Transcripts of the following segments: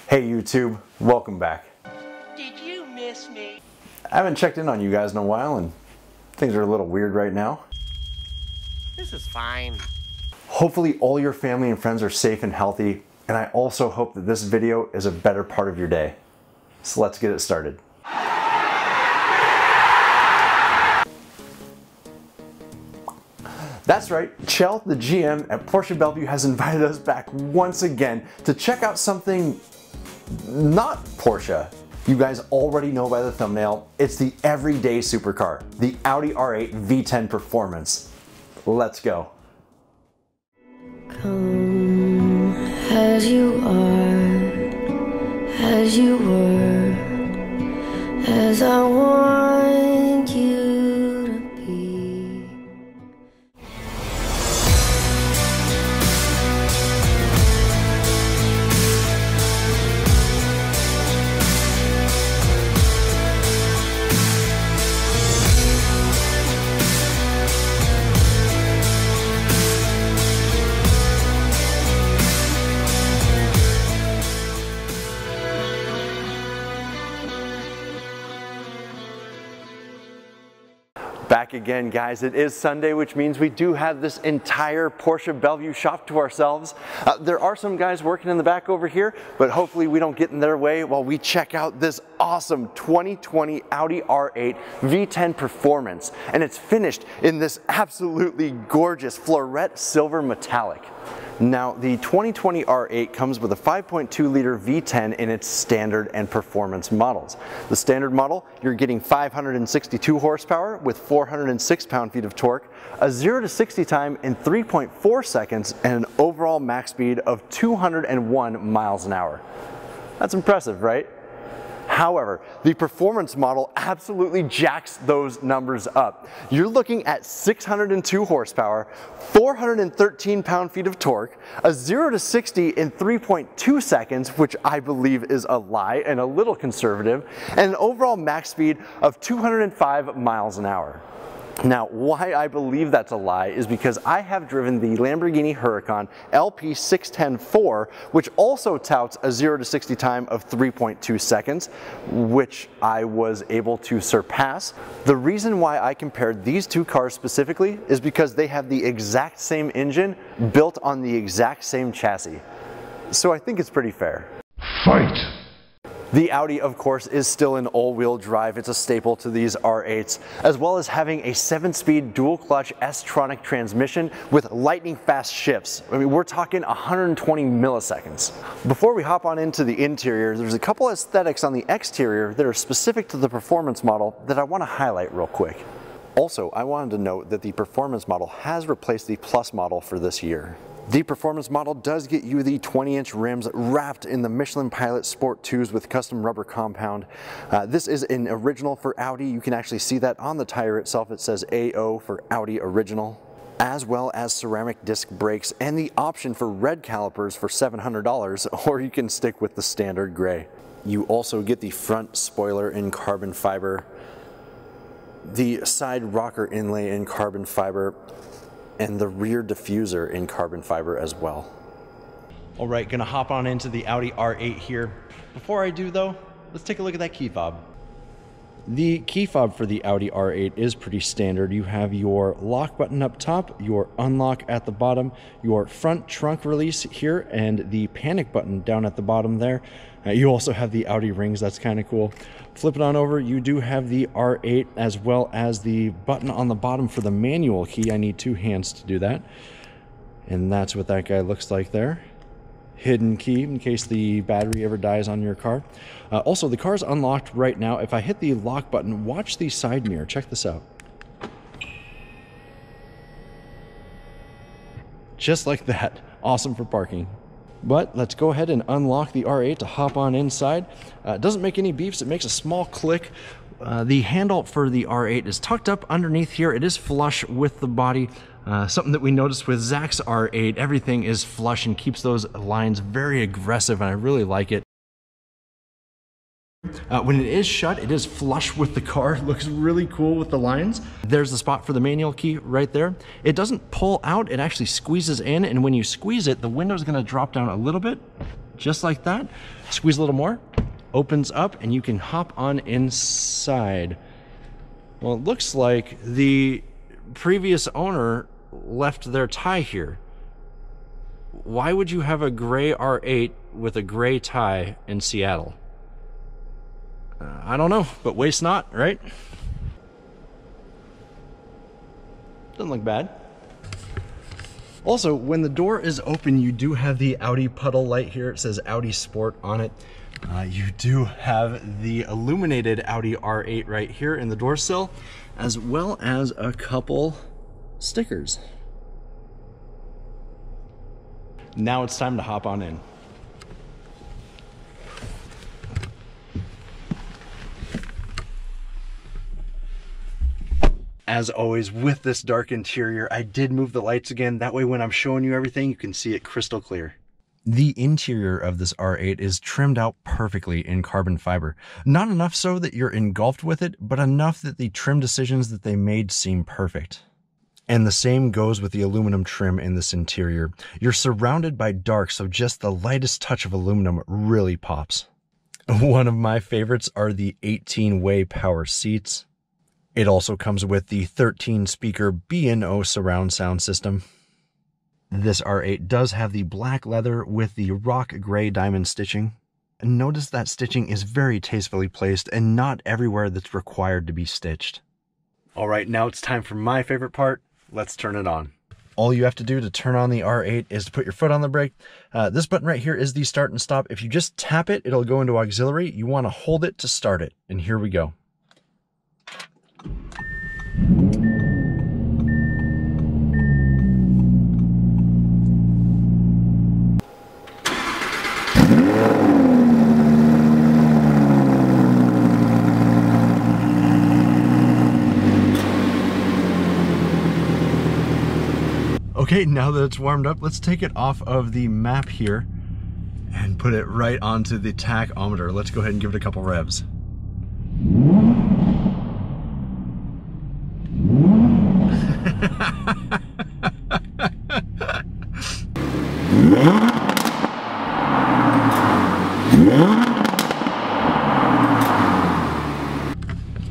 Hey YouTube, welcome back. Did you miss me? I haven't checked in on you guys in a while and things are a little weird right now. This is fine. Hopefully all your family and friends are safe and healthy, and I also hope that this video is a better part of your day. So let's get it started. That's right, Chell, the GM at Porsche Bellevue, has invited us back once again to check out something not Porsche. You guys already know by the thumbnail, it's the everyday supercar, the Audi R8 V10 Performance. Let's go. Come as you are, as you were, as I want you to be. Back again, guys. It is Sunday, which means we do have this entire Porsche Bellevue shop to ourselves. There are some guys working in the back over here, but hopefully we don't get in their way while we check out this awesome 2020 Audi R8 V10 Performance. And it's finished in this absolutely gorgeous fluorescent silver metallic. Now, the 2020 R8 comes with a 5.2 liter V10 in its standard and performance models. The standard model, you're getting 562 horsepower with 406 pound-feet of torque, a 0 to 60 time in 3.4 seconds, and an overall max speed of 201 miles an hour. That's impressive, right? However, the performance model absolutely jacks those numbers up. You're looking at 602 horsepower, 413 pound-feet of torque, a 0 to 60 in 3.2 seconds, which I believe is a lie and a little conservative, and an overall max speed of 205 miles an hour. Now, why I believe that's a lie is because I have driven the Lamborghini Huracan LP610-4, which also touts a 0 to 60 time of 3.2 seconds, which I was able to surpass. The reason why I compared these two cars specifically is because they have the exact same engine built on the exact same chassis. So I think it's pretty fair. Fight! The Audi, of course, is still in all-wheel drive. It's a staple to these R8s, as well as having a 7-speed dual-clutch S-tronic transmission with lightning-fast shifts. I mean, we're talking 120 milliseconds. Before we hop on into the interior, there's a couple aesthetics on the exterior that are specific to the performance model that I want to highlight real quick. Also, I wanted to note that the performance model has replaced the Plus model for this year. The performance model does get you the 20-inch rims wrapped in the Michelin Pilot Sport 2s with custom rubber compound. This is an original for Audi. You can actually see that on the tire itself. It says AO for Audi Original, as well as ceramic disc brakes and the option for red calipers for $700, or you can stick with the standard gray. You also get the front spoiler in carbon fiber, the side rocker inlay in carbon fiber, and the rear diffuser in carbon fiber as well. All right, gonna hop on into the Audi R8 here. Before I do though, let's take a look at that key fob. The key fob for the Audi R8 is pretty standard. You have your lock button up top, your unlock at the bottom, your front trunk release here, and the panic button down at the bottom there. You also have the Audi rings, that's kind of cool. Flip it on over, you do have the R8 as well as the button on the bottom for the manual key. I need two hands to do that. And that's what that guy looks like there. Hidden key in case the battery ever dies on your car. Also, the car's unlocked right now. If I hit the lock button, watch the side mirror. Check this out. Just like that. Awesome for parking. But let's go ahead and unlock the R8 to hop on inside. It doesn't make any beeps, it makes a small click. The handle for the R8 is tucked up underneath here. It is flush with the body. Something that we noticed with Zach's R8, everything is flush and keeps those lines very aggressive, and I really like it. When it is shut, it is flush with the car. It looks really cool with the lines. There's the spot for the manual key right there. It doesn't pull out, it actually squeezes in, and when you squeeze it, the window's gonna drop down a little bit, just like that. Squeeze a little more, opens up, and you can hop on inside. Well, it looks like the previous owner left their tie here. Why would you have a gray R8 with a gray tie in Seattle? I don't know, but waste not, right? Doesn't look bad. Also, when the door is open, you do have the Audi Puddle Light here. It says Audi Sport on it. You do have the illuminated Audi R8 right here in the door sill, as well as a couple stickers. Now it's time to hop on in. As always, with this dark interior, I did move the lights again. That way when I'm showing you everything, you can see it crystal clear. The interior of this R8 is trimmed out perfectly in carbon fiber. Not enough so that you're engulfed with it, but enough that the trim decisions that they made seem perfect. And the same goes with the aluminum trim in this interior. You're surrounded by dark, so just the lightest touch of aluminum really pops. One of my favorites are the 18-way power seats. It also comes with the 13-speaker B&O surround sound system. This R8 does have the black leather with the rock gray diamond stitching. Notice that stitching is very tastefully placed and not everywhere that's required to be stitched. All right, now it's time for my favorite part. Let's turn it on. All you have to do to turn on the R8 is to put your foot on the brake. This button right here is the start and stop. If you just tap it, it'll go into auxiliary. You want to hold it to start it. And here we go. Okay, now that it's warmed up, let's take it off of the map here and put it right onto the tachometer. Let's go ahead and give it a couple revs.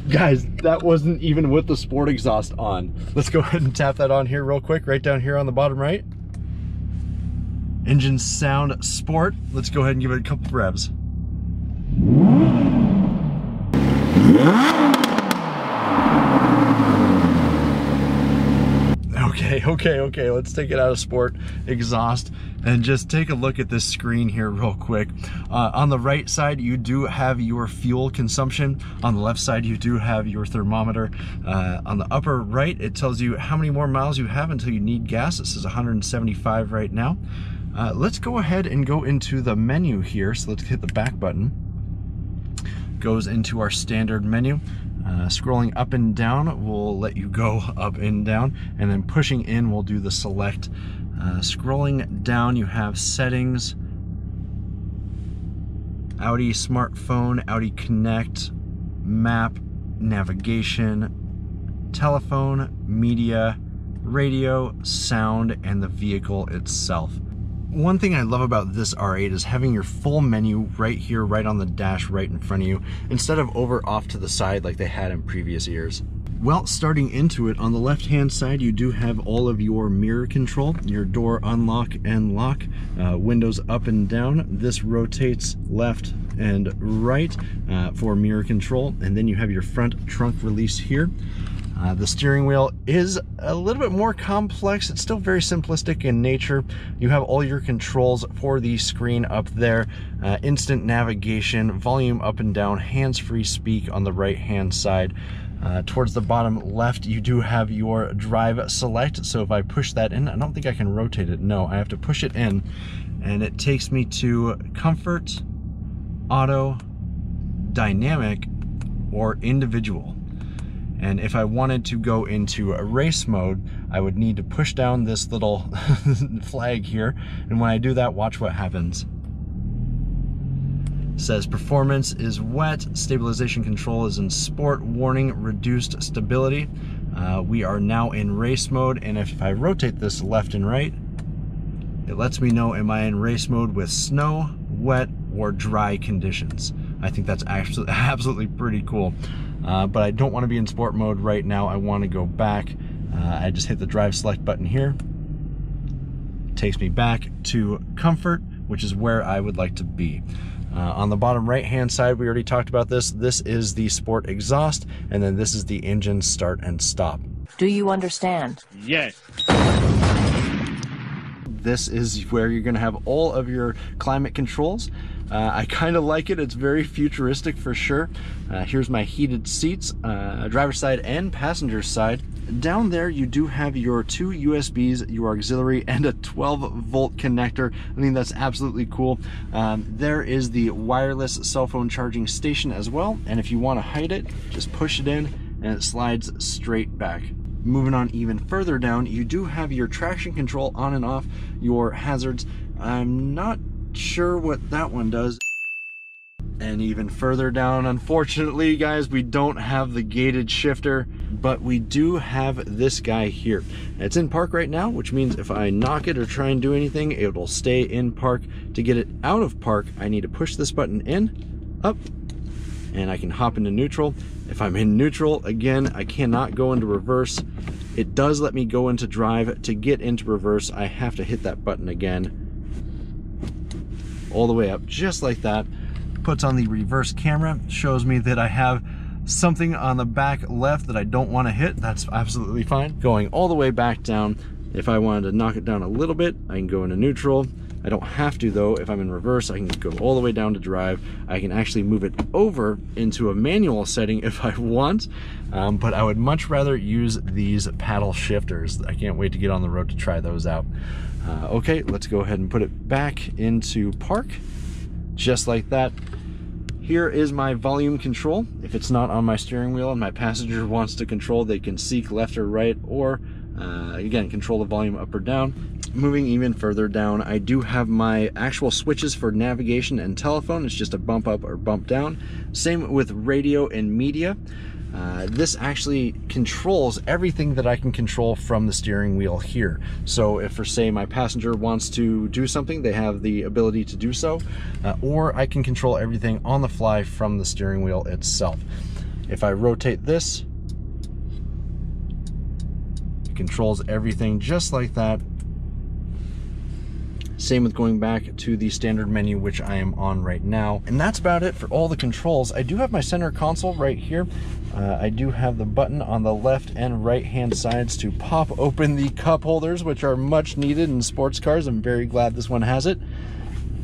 Guys, that wasn't even with the sport exhaust on. Let's go ahead and tap that on here real quick, right down here on the bottom right. Engine sound sport. Let's go ahead and give it a couple revs. Okay, let's take it out of sport exhaust and just take a look at this screen here real quick. On the right side, you do have your fuel consumption. On the left side, you do have your thermometer. On the upper right, it tells you how many more miles you have until you need gas. It says 175 right now. Let's go ahead and go into the menu here. So let's hit the back button. Goes into our standard menu. Scrolling up and down will let you go up and down, and then pushing in will do the select. Scrolling down, you have settings, Audi smartphone, Audi Connect, map, navigation, telephone, media, radio, sound, and the vehicle itself. One thing I love about this R8 is having your full menu right here, right on the dash, right in front of you, instead of over off to the side like they had in previous years. Well, starting into it, on the left-hand side, you do have all of your mirror control, your door unlock and lock, windows up and down. This rotates left and right for mirror control, and then you have your front trunk release here. The steering wheel is a little bit more complex. It's still very simplistic in nature. You have all your controls for the screen up there, instant navigation, volume up and down, hands-free speak on the right-hand side. Towards the bottom left, you do have your drive select. So if I push that in, I don't think I can rotate it. No, I have to push it in, and it takes me to comfort, auto, dynamic, or individual. And if I wanted to go into a race mode, I would need to push down this little flag here. And when I do that, watch what happens. It says performance is wet, stabilization control is in sport, warning, reduced stability. We are now in race mode, and if I rotate this left and right, it lets me know, am I in race mode with snow, wet or dry conditions. I think that's actually absolutely pretty cool. But I don't want to be in sport mode right now. I want to go back. I just hit the drive select button here. It takes me back to comfort, which is where I would like to be. On the bottom right hand side, we already talked about this. This is the sport exhaust, and then this is the engine start and stop. Do you understand? Yes. This is where you're going to have all of your climate controls. I kind of like it. It's very futuristic for sure. Here's my heated seats, driver's side and passenger side. Down there you do have your 2 USBs, your auxiliary, and a 12-volt connector. I think that's absolutely cool. There is the wireless cell phone charging station as well, and if you want to hide it, just push it in and it slides straight back. Moving on even further down, you do have your traction control on and off, your hazards. I'm not sure what that one does. And even further down, unfortunately, guys, we don't have the gated shifter, but we do have this guy here. It's in park right now, which means if I knock it or try and do anything, it will stay in park. To get it out of park, I need to push this button in, up, and I can hop into neutral. If I'm in neutral, again, I cannot go into reverse. It does let me go into drive. To get into reverse, I have to hit that button again. All the way up, just like that. Puts on the reverse camera, shows me that I have something on the back left that I don't want to hit. That's absolutely fine. Going all the way back down, if I wanted to knock it down a little bit, I can go into neutral. I don't have to though. If I'm in reverse, I can go all the way down to drive. I can actually move it over into a manual setting if I want, but I would much rather use these paddle shifters. I can't wait to get on the road to try those out. Okay, let's go ahead and put it back into park, just like that. Here is my volume control. If it's not on my steering wheel and my passenger wants to control, they can seek left or right, or again, control the volume up or down. Moving even further down, I do have my actual switches for navigation and telephone. It's just a bump up or bump down. Same with radio and media. This actually controls everything that I can control from the steering wheel here. So if, for say, my passenger wants to do something, they have the ability to do so, or I can control everything on the fly from the steering wheel itself. If I rotate this, it controls everything just like that. Same with going back to the standard menu, which I am on right now. And that's about it for all the controls. I do have my center console right here. I do have the button on the left and right hand sides to pop open the cup holders, which are much needed in sports cars. I'm very glad this one has it.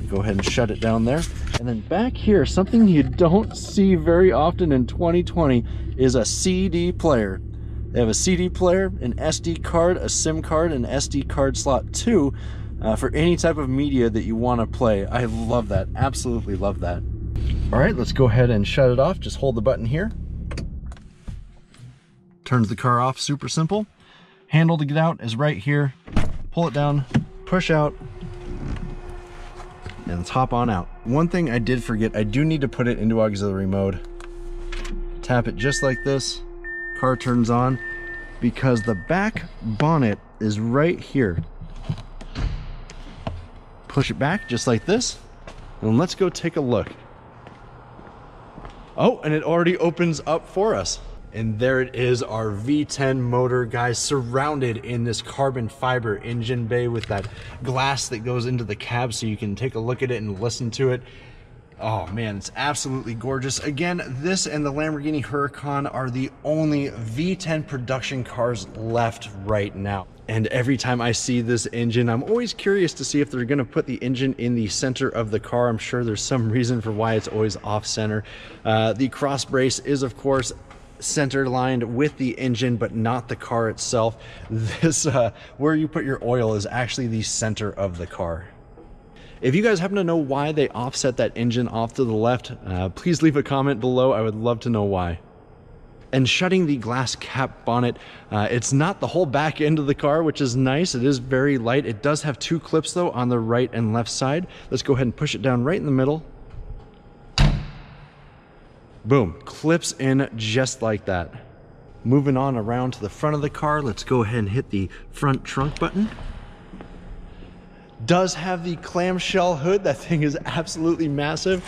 Go ahead and shut it down there. And then back here, something you don't see very often in 2020 is a CD player. They have a CD player, an SD card, a SIM card, and SD card slot 2. For any type of media that you want to play. I love that, absolutely love that. All right, let's go ahead and shut it off. Just hold the button here. Turns the car off, super simple. Handle to get out is right here. Pull it down, push out, and let's hop on out. One thing I did forget, I do need to put it into auxiliary mode. Tap it just like this, car turns on, because the back bonnet is right here. Push it back just like this, and let's go take a look. Oh, and it already opens up for us. And there it is, our V10 motor, guys, surrounded in this carbon fiber engine bay with that glass that goes into the cab so you can take a look at it and listen to it. Oh man, it's absolutely gorgeous. Again, this and the Lamborghini Huracan are the only V10 production cars left right now. And every time I see this engine, I'm always curious to see if they're gonna put the engine in the center of the car. I'm sure there's some reason for why it's always off center. The cross brace is, of course, center lined with the engine, but not the car itself. This, where you put your oil is actually the center of the car. If you guys happen to know why they offset that engine off to the left, please leave a comment below. I would love to know why. And shutting the glass cap bonnet, it's not the whole back end of the car, which is nice. It is very light. It does have 2 clips though on the right and left side. Let's go ahead and push it down right in the middle. Boom, clips in just like that. Moving on around to the front of the car, let's go ahead and hit the front trunk button. does have the clamshell hood. That thing is absolutely massive.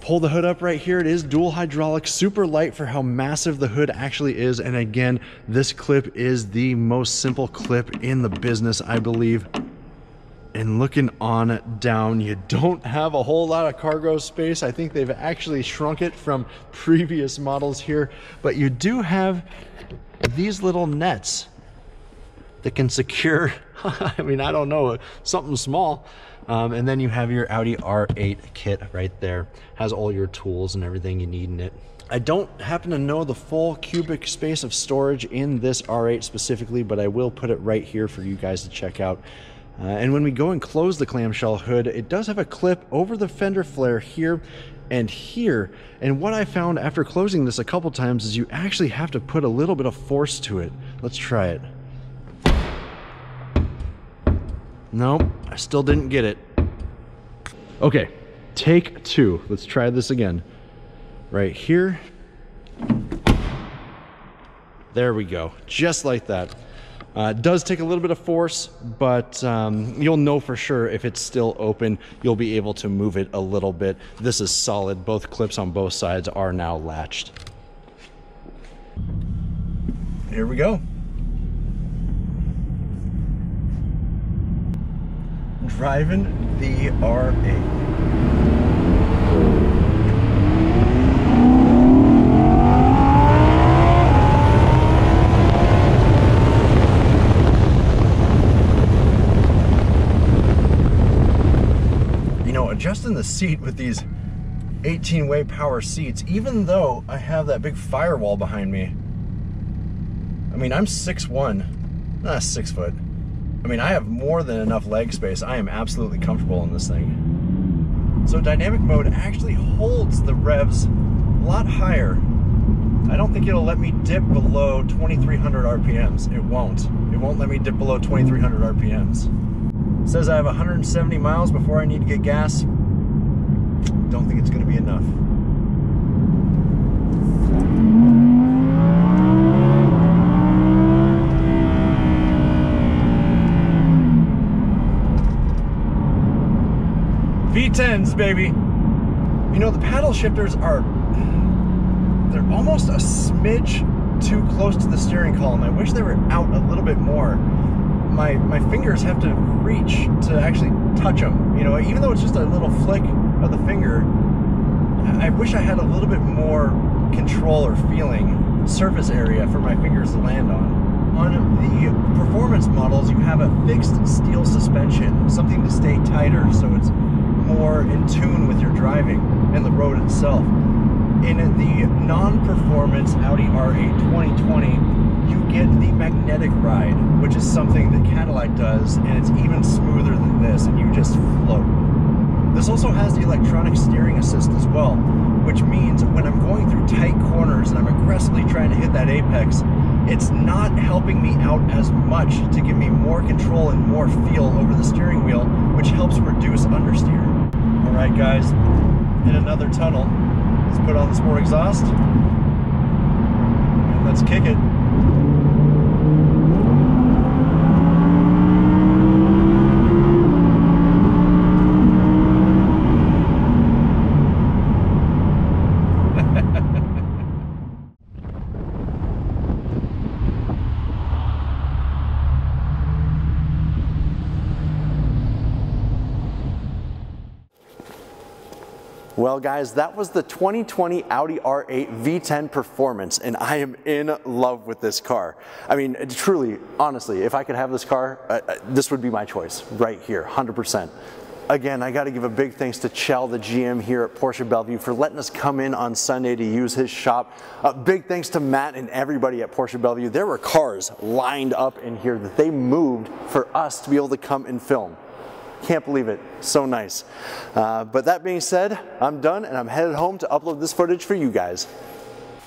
Pull the hood up right here. It is dual hydraulic, super light for how massive the hood actually is. And again, this clip is the most simple clip in the business, I believe. And looking on down, you don't have a whole lot of cargo space. I think they've actually shrunk it from previous models here, but you do have these little nets that can secure, I mean, I don't know, something small. And then you have your Audi R8 kit right there. Has all your tools and everything you need in it. I don't happen to know the full cubic space of storage in this R8 specifically, but I will put it right here for you guys to check out. And when we go and close the clamshell hood, it does have a clip over the fender flare here and here. And what I found after closing this a couple times is you actually have to put a little bit of force to it. Let's try it. Nope, I still didn't get it. Okay, take two. Let's try this again. Right here. There we go, just like that. It does take a little bit of force, but you'll know for sure if it's still open. You'll be able to move it a little bit. This is solid. Both clips on both sides are now latched. Here we go. Driving the R8. Adjusting the seat with these 18-way power seats, even though I have that big firewall behind me. I mean, I'm 6'1", not 6 foot. I mean, I have more than enough leg space. I am absolutely comfortable in this thing. So dynamic mode actually holds the revs a lot higher. I don't think it'll let me dip below 2,300 RPMs. It won't. It won't let me dip below 2,300 RPMs. It says I have 170 miles before I need to get gas. Don't think it's going to be enough. V10s, baby. You know, the paddle shifters they're almost a smidge too close to the steering column. I wish they were out a little bit more. My fingers have to reach to actually touch them. You know, even though it's just a little flick of the finger, I wish I had a little bit more control or feeling, surface area for my fingers to land on. On the performance models, you have a fixed steel suspension, something to stay tighter so it's more in tune with your driving and the road itself. In the non-performance Audi R8 2020, you get the magnetic ride, which is something that Cadillac does, and it's even smoother than this, and you just float. This also has the electronic steering assist as well, which means when I'm going through tight corners and I'm aggressively trying to hit that apex, it's not helping me out as much to give me more control and more feel over the steering wheel, which helps reduce understeer. All right, guys, in another tunnel. Let's put on the sport exhaust, and let's kick it. Well guys, that was the 2020 Audi R8 V10 Performance, and I am in love with this car. I mean, truly, honestly, if I could have this car, this would be my choice right here, 100%. Again, I got to give a big thanks to Chell, the GM here at Porsche Bellevue, for letting us come in on Sunday to use his shop. Big thanks to Matt and everybody at Porsche Bellevue. There were cars lined up in here that they moved for us to be able to come and film. Can't believe it, so nice. But that being said, I'm done and I'm headed home to upload this footage for you guys.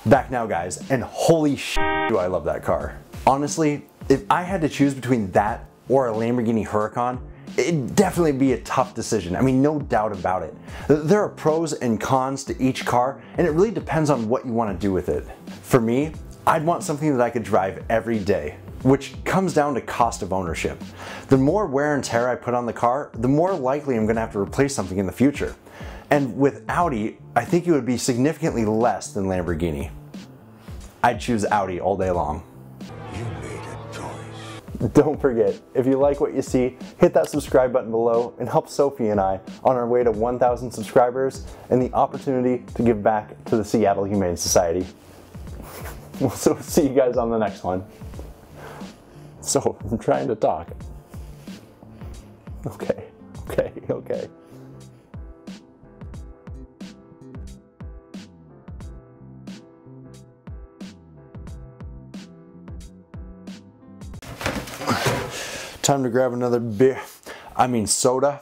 Back now guys, and holy shit do I love that car. Honestly, if I had to choose between that or a Lamborghini Huracan, it'd definitely be a tough decision. I mean, no doubt about it. There are pros and cons to each car, and it really depends on what you want to do with it. For me, I'd want something that I could drive every day. which comes down to cost of ownership. The more wear and tear I put on the car, the more likely I'm gonna have to replace something in the future. And with Audi, I think it would be significantly less than Lamborghini. I'd choose Audi all day long. You made a choice. Don't forget, if you like what you see, hit that subscribe button below and help Sophie and I on our way to 1,000 subscribers and the opportunity to give back to the Seattle Humane Society. We'll see you guys on the next one. So, I'm trying to talk. Okay. Time to grab another soda.